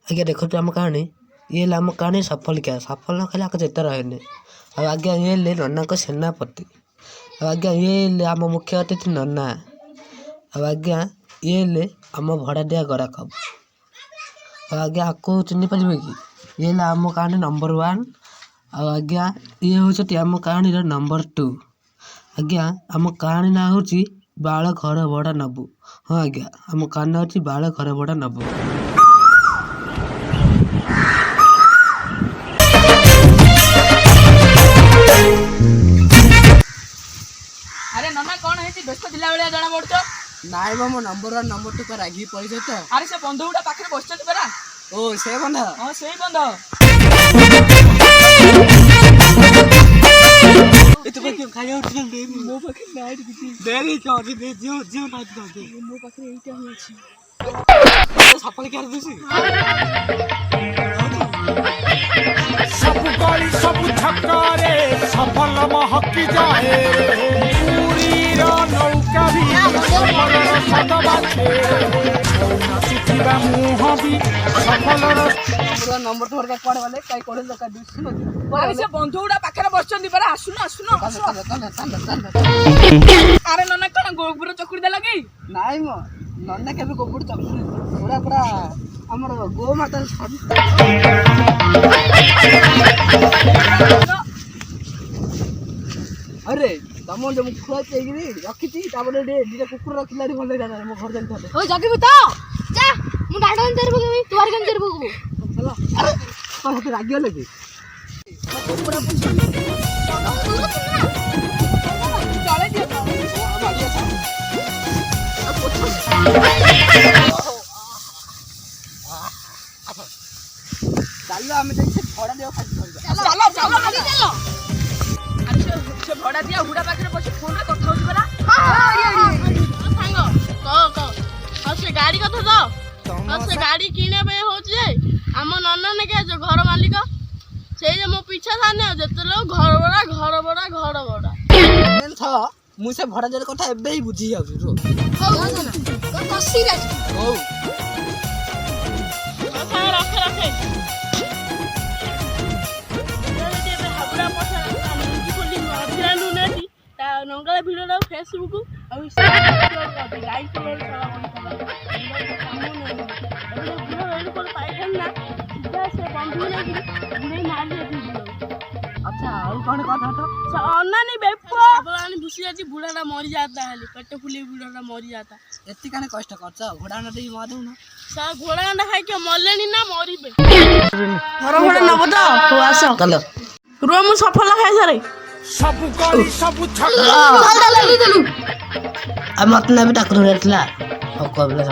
आज्ञा देखो आम कहानी ये आम कहानी सफल क्या सफल न खाली चेता रहे आज्ञा ये नन्ना को सेनापति आज्ञा ये आम मुख्य अतिथि नन्ना आज्ञा ये आम भड़ादिया गराख आज्ञा आपको चिन्ह पारे कि ये आम कहानी नंबर 1 आज्ञा ये हूँ आम कहानी नंबर 2 आज्ञा आम कहानी ना हूँ बाल घर भड़ा नबू। हाँ आज्ञा आम कहानी हूँ बाल घर भड़ा नबू। अरे नन्ना कौन है व्यस्त थिला बेले जना पड़छ नाइ मो नंबर 1 नंबर 2 को रागी पड़छ तो अरे से बंधु गुडा पाखरे बसछत परा ओ से बंध हां सेही बंध ए तो क्यों खाया उठ दे मो पाखे नाइ किछि देरी क्यों दे जियो जियो नाइ दे मो पाखरे एटा ही अछि सफल कर दुसी सब गली सब छक्कारे सफल महकी जाए पूरी नौका भी सफल सदबा छे मुह भी सफल पूरा नंबर तो का कोड वाले काई कोड लका दुसी अरे से बंधु गुडा पाखरे बसछन परा आसुन आसुन अरे नन्ना कौन गोबर चकुड़ी दे लगी नाइ मो नन्ना के भी गोबुड़ चकुड़ी पूरा पूरा हमर गो माता अरे तमो जो खुआ चाहिए रखिती ताबले दे दिटा कुकुर रखिला रे भले जाना मो घर जान थाले ओ जगिबु तो जा मु डाडन तेर बगबी तोर गन तेर बगबु चला अरे कौन हते रागियो लगे कुकुरा चले दियो चलो हमें देख भड़ा देओ खाली चलो चलो चलो अरे से भड़ा दिया हुडा पाखरे बस फोन रे କଥା होची परा सांग क से गाड़ी कथा तो से गाड़ी किने बे होची जे हम नन्ना ने के जो घर मालिक से जे मो पीछा थाने जते लोग घर बड़ा मेन था मु से भड़ा जरे कथा एबे ही बुझी जाउ रो हो कसी रे ओ रखे नंगला भिडियो फेसबुक अच्छा और कौन कथा तो घुसी जाती बुढ़ा मरी जाता है पेट फुली बुढ़ा मरी जाता एत्ती काने कष्ट करछ घोड़ा न देई मादउ न सा घोड़ा अंडा खाई के मरलेनी ना मरिबे घर घोड़ा नब तो तू आस चलो रो मु सफल है सारे सब गली सब छक्का मत ना भी टाकुर और कबला